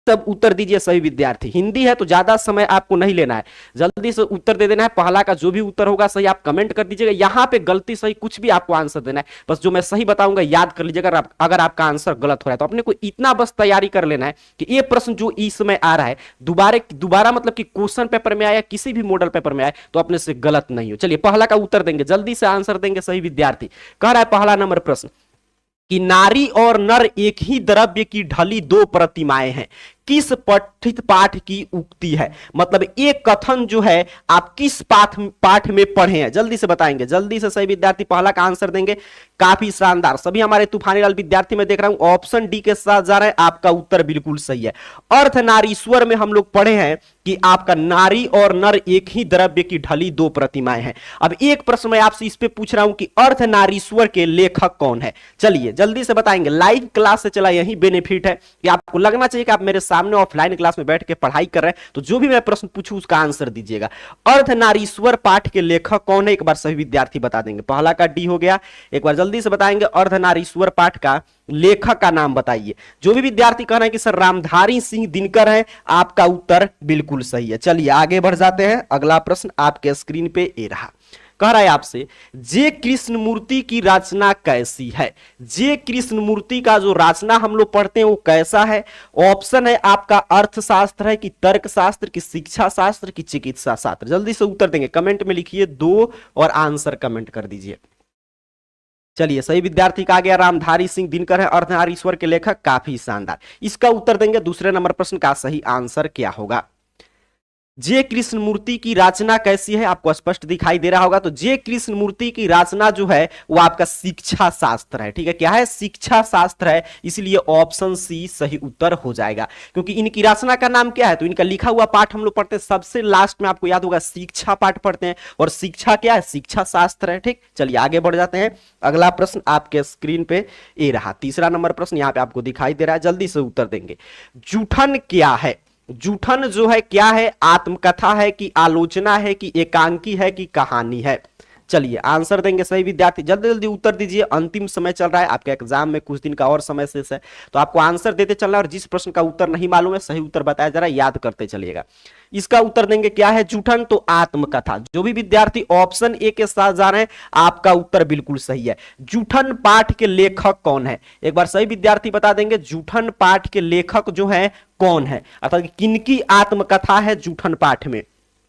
सब उत्तर दीजिए सभी विद्यार्थी। हिंदी है तो ज्यादा समय आपको नहीं लेना है, जल्दी से उत्तर दे देना है। पहला का जो भी उत्तर होगा सही आप कमेंट कर दीजिएगा। यहां पे गलती सही कुछ भी आपको आंसर देना है, बस जो मैं सही बताऊंगा याद कर लीजिएगा। अगर आपका आंसर गलत हो रहा है तो अपने को इतना बस तैयारी कर लेना है कि ये प्रश्न जो इस समय आ रहा है दोबारा मतलब कि क्वेश्चन पेपर में आया, किसी भी मॉडल पेपर में आए तो अपने से गलत नहीं हो। चलिए पहला का उत्तर देंगे, जल्दी से आंसर देंगे सही विद्यार्थी। कह रहा है पहला नंबर प्रश्न कि नारी और नर एक ही द्रव्य की ढली दो प्रतिमाएं हैं, किस पठित पाठ की उक्ति है? मतलब एक कथन जो है आप किस पाठ में पढ़े हैं, जल्दी से बताएंगे। जल्दी से सही विद्यार्थी पहला का आंसर देंगे। काफी शानदार, सभी हमारे तूफानी लाल विद्यार्थी मैं देख रहा हूं ऑप्शन डी के साथ जा रहे हैं। आपका उत्तर बिल्कुल सही है। अर्धनारीश्वर में हम लोग पढ़े हैं कि आपका नारी और नर एक ही द्रव्य की ढली दो प्रतिमाएं हैं। अब एक प्रश्न मैं आपसे इस पे पूछ रहा हूं कि अर्धनारीश्वर के लेखक कौन है? चलिए जल्दी से बताएंगे। लाइव क्लास से चला यही बेनिफिट है कि आपको लगना चाहिए कि आप मेरे सामने ऑफलाइन क्लास में बैठ के पढ़ाई कर रहे हैं, तो जो भी मैं प्रश्न पूछूं उसका आंसर दीजिएगा। अर्धनारीश्वर पाठ के लेखक कौन है? एक बार सभी विद्यार्थी बता देंगे। पहला का डी हो गया, एक बार जल्दी से बताएंगे। अर्धनारीश्वर पाठ का लेखक का नाम बताइए। जो भी विद्यार्थी कह रहे हैं कि सर रामधारी सिंह दिनकर है, आपका उत्तर बिल्कुल सही है। चलिए आगे बढ़ जाते हैं। अगला प्रश्न आपके स्क्रीन पे ये रहा। कह रहा है आपसे जे कृष्णमूर्ति की रचना कैसी है? जे कृष्णमूर्ति का जो रचना हम लोग पढ़ते हैं वो कैसा है? ऑप्शन है आपका अर्थशास्त्र है कि तर्कशास्त्र की शिक्षा शास्त्र की चिकित्सा शास्त्र। जल्दी से उत्तर देंगे, कमेंट में लिखिए 2 और आंसर कमेंट कर दीजिए। चलिए सही विद्यार्थी का आ गया रामधारी सिंह दिनकर है अर्धनारीश्वर के लेखक। काफी शानदार, इसका उत्तर देंगे। दूसरे नंबर प्रश्न का सही आंसर क्या होगा? जे कृष्णमूर्ति की रचना कैसी है? आपको स्पष्ट दिखाई दे रहा होगा। तो जे कृष्णमूर्ति की रचना जो है वो आपका शिक्षा शास्त्र है। ठीक है, क्या है? शिक्षा शास्त्र है, इसलिए ऑप्शन सी सही उत्तर हो जाएगा। क्योंकि इनकी रचना का नाम क्या है? तो इनका लिखा हुआ पाठ हम लोग पढ़ते हैं सबसे लास्ट में, आपको याद होगा शिक्षा पाठ पढ़ते हैं, और शिक्षा क्या है? शिक्षा शास्त्र है। ठीक, चलिए आगे बढ़ जाते हैं। अगला प्रश्न आपके स्क्रीन पे ये रहा, तीसरा नंबर प्रश्न यहां पे आपको दिखाई दे रहा है। जल्दी से उत्तर देंगे। जूठन क्या है? जूठन जो है क्या है? आत्मकथा है कि आलोचना है कि एकांकी है कि कहानी है? चलिए आंसर देंगे सही विद्यार्थी। जल्दी जल्दी उत्तर दीजिए, अंतिम समय चल रहा है, आपके एग्जाम में कुछ दिन का और समय शेष है, तो आपको आंसर देते चलना है। और जिस प्रश्न का उत्तर नहीं मालूम है सही उत्तर बताया जा रहा है, याद करते चलिएगा। इसका उत्तर देंगे क्या है? जूठन तो आत्मकथा। जो भी विद्यार्थी ऑप्शन ए के साथ जा रहे हैं आपका उत्तर बिल्कुल सही है। जूठन पाठ के लेखक कौन है? एक बार सही विद्यार्थी बता देंगे जूठन पाठ के लेखक जो है कौन है, अर्थात किनकी आत्मकथा है जूठन पाठ में?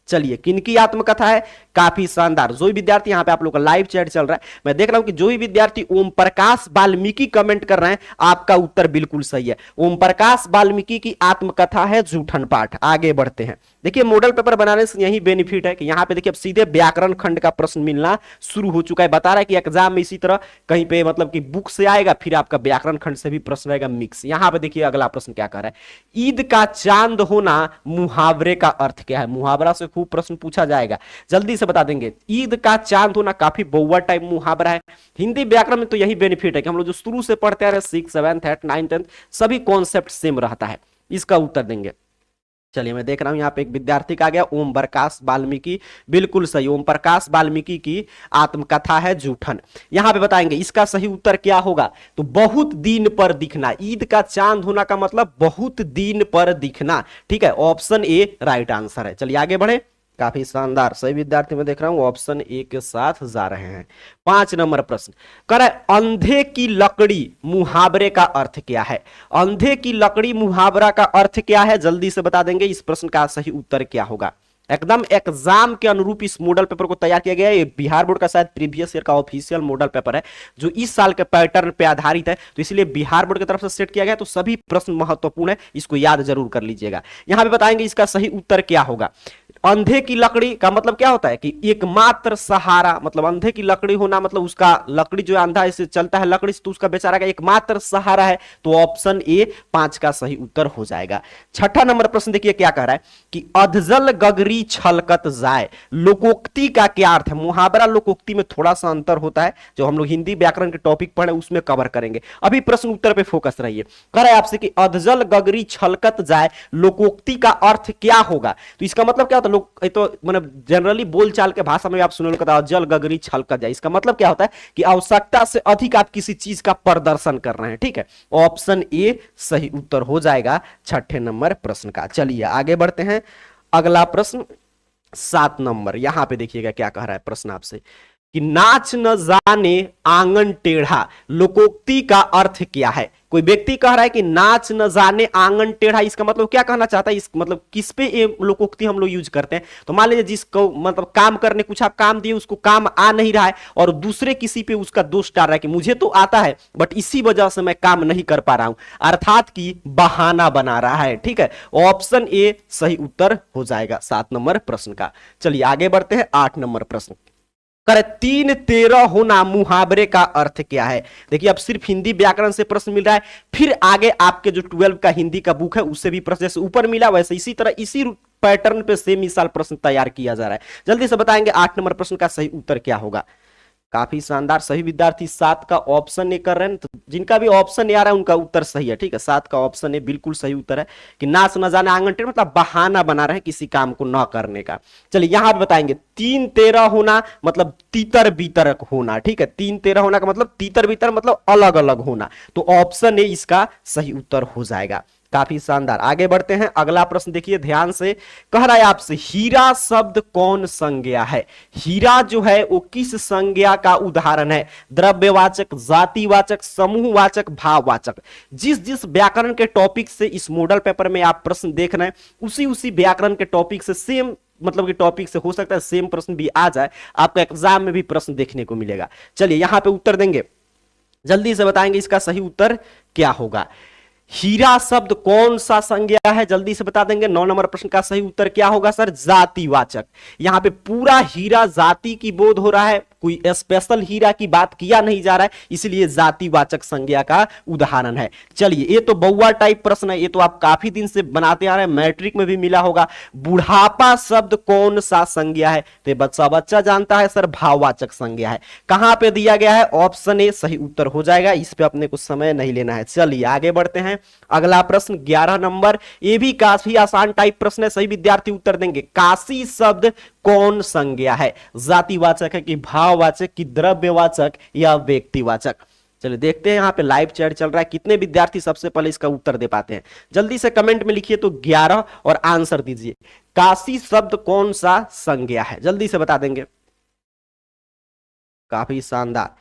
चलिए किनकी आत्मकथा है? काफी शानदार। जो भी विद्यार्थी यहां पे आप लोग का लाइव चैट चल रहा है, मैं देख रहा हूं कि जो भी विद्यार्थी ओम प्रकाश वाल्मीकि कमेंट कर रहे हैं, आपका उत्तर बिल्कुल सही है। ओम प्रकाश वाल्मीकि की आत्मकथा है जूठन पाठ। आगे बढ़ते हैं। देखिए मॉडल पेपर बनाने से यही बेनिफिट है कि यहां पे देखिए अब सीधे व्याकरण खंड का प्रश्न मिलना शुरू हो चुका है। बता रहा है कि एग्जाम में इसी तरह कहीं पे मतलब कि बुक से आएगा, फिर आपका व्याकरण खंड से भी प्रश्न रहेगा मिक्स। यहां पे देखिए अगला प्रश्न क्या कर रहा है? ईद का चांद होना मुहावरे का अर्थ क्या है? मुहावरा से खूब प्रश्न पूछा जाएगा, जल्दी से बता देंगे। ईद का चांद होना काफी बहुआ टाइप मुहावरा है। हिंदी व्याकरण में तो यही बेनिफिट है कि हम लोग जो शुरू से पढ़ते आ रहे 6th 7th 8th 9th 10th सभी कॉन्सेप्ट सेम रहता है। इसका उत्तर देंगे। चलिए मैं देख रहा हूं यहां पे एक विद्यार्थी का गया ओम प्रकाश वाल्मीकि, बिल्कुल सही। ओम प्रकाश वाल्मीकि की आत्मकथा है जूठन। यहां पे बताएंगे इसका सही उत्तर क्या होगा? तो बहुत दिन पर दिखना। ईद का चांद होना का मतलब बहुत दिन पर दिखना। ठीक है, ऑप्शन ए राइट आंसर है। चलिए आगे बढ़े। काफी शानदार, सही विद्यार्थी में देख रहा हूं ऑप्शन ए के साथ जा रहे हैं। 5 नंबर प्रश्न कर अंधे की लकड़ी मुहावरे का अर्थ क्या है? अंधे की लकड़ी मुहावरा का अर्थ क्या है? जल्दी से बता देंगे। इस प्रश्न का सही उत्तर क्या होगा? एकदम एग्जाम के अनुरूप इस मॉडल पेपर को तैयार किया गया है। ये बिहार बोर्ड का शायद प्रीवियस ईयर का ऑफिशियल मॉडल पेपर है जो इस साल के पैटर्न पे आधारित है, तो इसलिए बिहार बोर्ड की तरफ से सेट किया गया। तो सभी प्रश्न महत्वपूर्ण है, इसको याद जरूर कर लीजिएगा। यहां पे बताएंगे इसका सही उत्तर क्या होगा। अंधे की लकड़ी का मतलब क्या होता है कि एकमात्र सहारा, मतलब अंधे की लकड़ी होना मतलब उसका लकड़ी जो अंधा इससे चलता है लकड़ी से, तो उसका बेचारा का एकमात्र सहारा है। तो ऑप्शन ए 5 का सही उत्तर हो जाएगा। 6ठा नंबर प्रश्न देखिए क्या कह रहा है कि अधजल गगरी छलकत जाए, लोकोक्ति का क्या अर्थ है? मुहावरा लोकोक्ति में थोड़ा सा अंतर होता है, जो हम लोग हिंदी व्याकरण के टॉपिक पढ़े उसमें कवर करेंगे। अभी प्रश्न उत्तर पे फोकस रहिए। कह रहा है आपसे कि अधजल गगरी छलकत जाए, लोकोक्ति का अर्थ क्या होगा? तो इसका मतलब क्या होता है? लोग ये तो मतलब जनरली बोलचाल के भाषा में आप सुने कहता है जल गगरी छलक जाए। इसका मतलब क्या होता है कि आवश्यकता से अधिक आप किसी चीज का प्रदर्शन कर रहे हैं। ठीक है, ऑप्शन ए सही उत्तर हो जाएगा छठे नंबर प्रश्न का। चलिए आगे बढ़ते हैं। अगला प्रश्न 7 नंबर, यहां पे देखिएगा क्या कह रहा है प्रश्न आपसे कि नाच न जाने आंगन टेढ़ा लोकोक्ति का अर्थ क्या है। कोई व्यक्ति कह रहा है कि नाच न जाने आंगन टेढ़ा, इसका मतलब क्या कहना चाहता है, इस मतलब किस पे ये लोकोक्ति हम लोग यूज करते हैं। तो मान लीजिए जिसको मतलब काम करने कुछ आप काम दिए, उसको काम आ नहीं रहा है और दूसरे किसी पे उसका दोष डाल रहा है कि मुझे तो आता है बट इसी वजह से मैं काम नहीं कर पा रहा हूं, अर्थात कि बहाना बना रहा है। ठीक है, ऑप्शन ए सही उत्तर हो जाएगा 7 नंबर प्रश्न का। चलिए आगे बढ़ते हैं 8 नंबर प्रश्न। कर 3 13 होना मुहावरे का अर्थ क्या है। देखिए अब सिर्फ हिंदी व्याकरण से प्रश्न मिल रहा है, फिर आगे आपके जो 12 का हिंदी का बुक है उससे भी प्रश्न, जैसे ऊपर मिला वैसे इसी तरह इसी पैटर्न पे सेम ही साल प्रश्न तैयार किया जा रहा है। जल्दी से बताएंगे 8 नंबर प्रश्न का सही उत्तर क्या होगा। काफी शानदार, सही विद्यार्थी 7 का ऑप्शन ए कर रहे हैं, तो जिनका भी ऑप्शन ए आ रहा है उनका उत्तर सही है। ठीक है, 7 का ऑप्शन ए बिल्कुल सही उत्तर है कि नाच न जाने आंगन टेढ़ा मतलब बहाना बना रहे हैं किसी काम को न करने का। चलिए यहां पे बताएंगे 3 13 होना मतलब तीतर बीतर होना। ठीक है, 3 13 होना का मतलब तीतर बीतर मतलब अलग अलग होना, तो ऑप्शन ए इसका सही उत्तर हो जाएगा। काफी शानदार, आगे बढ़ते हैं। अगला प्रश्न देखिए ध्यान से, कह रहा है आपसे हीरा शब्द कौन संज्ञा है। हीरा जो है वो किस संज्ञा का उदाहरण है। द्रव्यवाचक, जातिवाचक, समूहवाचक, भाववाचक। जिस जिस व्याकरण के टॉपिक से इस मॉडल पेपर में आप प्रश्न देख रहे हैं उसी व्याकरण के टॉपिक से सेम मतलब कि टॉपिक से हो सकता है सेम प्रश्न भी आ जाए, आपका एग्जाम में भी प्रश्न देखने को मिलेगा। चलिए यहां पे उत्तर देंगे, जल्दी से बताएंगे इसका सही उत्तर क्या होगा। हीरा शब्द कौन सा संज्ञा है, जल्दी से बता देंगे। 9 नंबर प्रश्न का सही उत्तर क्या होगा सर, जातिवाचक। यहां पे पूरा हीरा जाति की बोध हो रहा है, कोई स्पेशल हीरा की बात किया नहीं जा रहा है, इसलिए जातिवाचक संज्ञा का उदाहरण है। चलिए ये तो बउआ टाइप प्रश्न है, ये तो आप काफी दिन से बनाते आ रहे हैं, मैट्रिक में भी मिला होगा। बुढ़ापा शब्द कौन सा संज्ञा है, तो बच्चा जानता है सर, भाववाचक संज्ञा है। कहां पे दिया गया है, ऑप्शन ए सही उत्तर हो जाएगा, इस पे अपने को समय नहीं लेना है। चलिए आगे बढ़ते हैं। अगला प्रश्न 11 नंबर, ये भी काफी आसान टाइप प्रश्न है, सही विद्यार्थी उत्तर देंगे। काशी शब्द कौन संज्ञा है, जातिवाचक है कि भाववाचक कि द्रव्यवाचक या व्यक्तिवाचक। चलिए देखते हैं, यहां पे लाइव चैट चल रहा है, कितने विद्यार्थी सबसे पहले इसका उत्तर दे पाते हैं। जल्दी से कमेंट में लिखिए तो 11 और आंसर दीजिए। काशी शब्द कौन सा संज्ञा है, जल्दी से बता देंगे। काफी शानदार,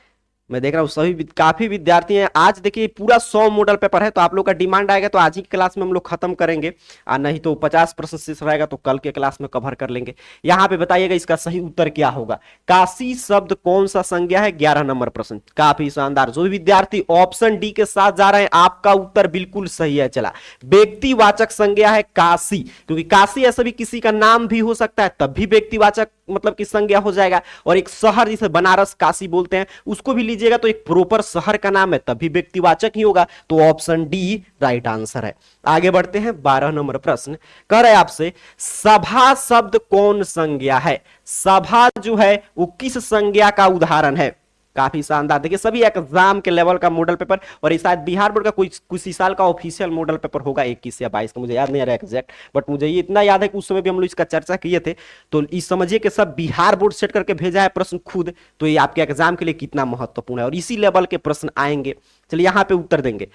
मैं देख रहा हूं सभी काफी विद्यार्थी हैं। आज देखिए पूरा 100 मॉडल पेपर है, तो आप लोग का डिमांड आएगा तो आज ही क्लास में हम लोग खत्म करेंगे, और नहीं तो 50 प्रश्न शेष रहेगा तो कल के क्लास में कवर कर लेंगे। यहां पे बताइएगा इसका सही उत्तर क्या होगा। काशी शब्द कौन सा संज्ञा है, 11 नंबर प्रश्न। काफी शानदार, जो विद्यार्थी ऑप्शन डी के साथ जा रहे हैं आपका उत्तर बिल्कुल सही है। चला, व्यक्तिवाचक संज्ञा है काशी, क्योंकि काशी ऐसा भी किसी का नाम भी हो सकता है, तब भी व्यक्तिवाचक मतलब की संज्ञा हो जाएगा। और एक शहर जिसे बनारस काशी बोलते हैं उसको भी लीजिएगा तो एक प्रॉपर शहर का नाम है, तभी व्यक्तिवाचक ही होगा, तो ऑप्शन डी राइट आंसर है। आगे बढ़ते हैं 12 नंबर प्रश्न, कह रहे हैं आपसे सभा शब्द कौन संज्ञा है। सभा जो है वो किस संज्ञा का उदाहरण है। काफी शानदार, देखिए सभी एग्जाम के लेवल का मॉडल पेपर, और ये शायद बिहार बोर्ड का कुछ ही साल का ऑफिशियल मॉडल पेपर होगा, 21 या 22 का, मुझे याद नहीं आ रहा एग्जैक्ट, बट मुझे ये इतना याद है कि उस समय भी हम लोग इसका चर्चा किए थे। तो इस समझिए कि सब बिहार बोर्ड सेट करके भेजा है प्रश्न खुद, तो ये आपके एग्जाम के लिए कितना महत्वपूर्ण है, और इसी लेवल के प्रश्न आएंगे। चलिए यहां पे उत्तर देंगे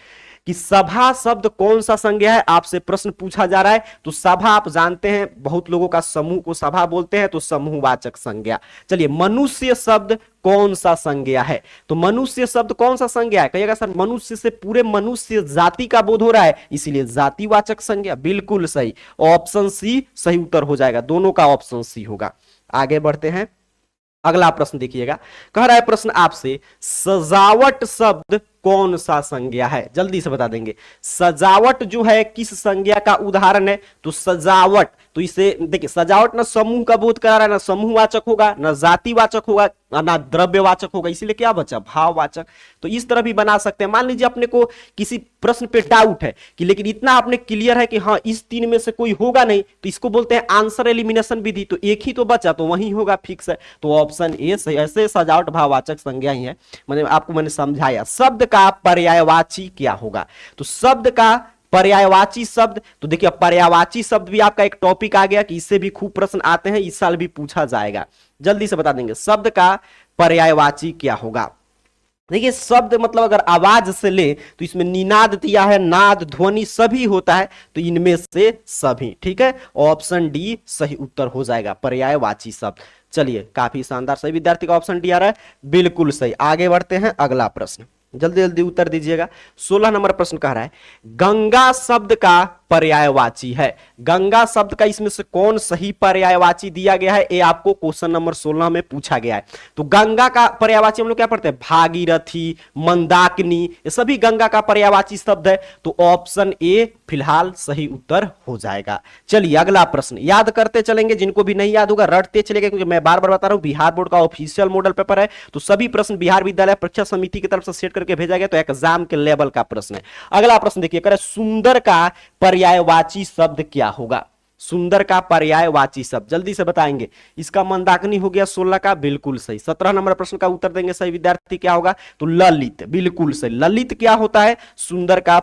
कि सभा शब्द कौन सा संज्ञा है, आपसे प्रश्न पूछा जा रहा है। तो सभा आप जानते हैं, बहुत लोगों का समूह को सभा बोलते हैं, तो समूहवाचक संज्ञा। चलिए मनुष्य शब्द कौन सा संज्ञा है, तो मनुष्य शब्द कौन सा संज्ञा है, कहिएगा सर मनुष्य से पूरे मनुष्य जाति का बोध हो रहा है, इसीलिए जातिवाचक संज्ञा। बिल्कुल सही, ऑप्शन सी सही उत्तर हो जाएगा, दोनों का ऑप्शन सी होगा। आगे बढ़ते हैं, अगला प्रश्न देखिएगा, कह रहा है प्रश्न आपसे सजावट शब्द कौन सा संज्ञा है, जल्दी से बता देंगे। सजावट जो है किस संज्ञा का उदाहरण है, तो सजावट, तो इसे देखिए सजावट ना समूह का बोध करा रहा है, ना समूहवाचक होगा, ना जातिवाचक होगा, ना द्रव्यवाचक होगा, इसीलिए क्या बचा, भाववाचक। तो इस तरह भी बना सकते हैं। मान लीजिए अपने को किसी प्रश्न पे डाउट है कि लेकिन इतना आपने क्लियर है कि हाँ इस 3 में से कोई होगा नहीं, तो इसको बोलते हैं आंसर एलिमिनेशन विधि, तो एक ही तो बचा, तो वही होगा, फिक्स है, तो ऑप्शन ए सही। ऐसे सजावट भाववाचक संज्ञा ही है, मैंने आपको समझाया। शब्द का पर्यायवाची क्या होगा, तो शब्द का पर्यायवाची शब्द, तो देखिए पर्यायवाची शब्द भी आपका एक टॉपिक आ गया कि इससे भी खूब प्रश्न आते हैं, इस साल भी पूछा जाएगा। जल्दी से बता देंगे शब्द का पर्यायवाची क्या होगा। देखिए शब्द मतलब अगर आवाज से ले तो इसमें निनाद दिया है, नाद ध्वनि सभी होता है, तो इनमें से सभी, ठीक है, ऑप्शन डी सही उत्तर हो जाएगा पर्यायवाची शब्द। चलिए काफी शानदार, सही विद्यार्थी का ऑप्शन डी आ रहा है, बिल्कुल सही। आगे बढ़ते हैं, अगला प्रश्न जल्दी जल्दी उत्तर दीजिएगा। 16 नंबर प्रश्न कह रहा है गंगा शब्द का पर्यायवाची है। गंगा शब्द का इसमें से कौन सही पर्यायवाची दिया गया है, ये आपको क्वेश्चन नंबर 16 में पूछा गया है। तो गंगा का पर्यायवाची हम लोग क्या पढ़ते हैं, भागीरथी, मंदाकिनी, ये सभी गंगा का पर्यायवाची शब्द है, तो ऑप्शन ए फिलहाल सही उत्तर हो जाएगा। चलिए अगला प्रश्न याद करते चलेंगे, जिनको भी नहीं याद होगा रटते चलेंगे, क्योंकि मैं बार बार बता रहा हूं बिहार बोर्ड का ऑफिशियल मॉडल पेपर है, तो सभी प्रश्न बिहार विद्यालय परीक्षा समिति की तरफ से सेट करके भेजा गया, तो एग्जाम के लेवल का प्रश्न है। अगला प्रश्न देखिए, करे सुंदर का पर्यायवाची शब्द क्या होगा। सुंदर का पर्यायवाची शब्द जल्दी से बताएंगे। इसका मंदाकिनी हो गया 16 का, बिल्कुल सही। 17 नंबर प्रश्न का उत्तर देंगे सही विद्यार्थी, क्या होगा, तो ललित, बिल्कुल सही। ललित क्या होता है, सुंदर का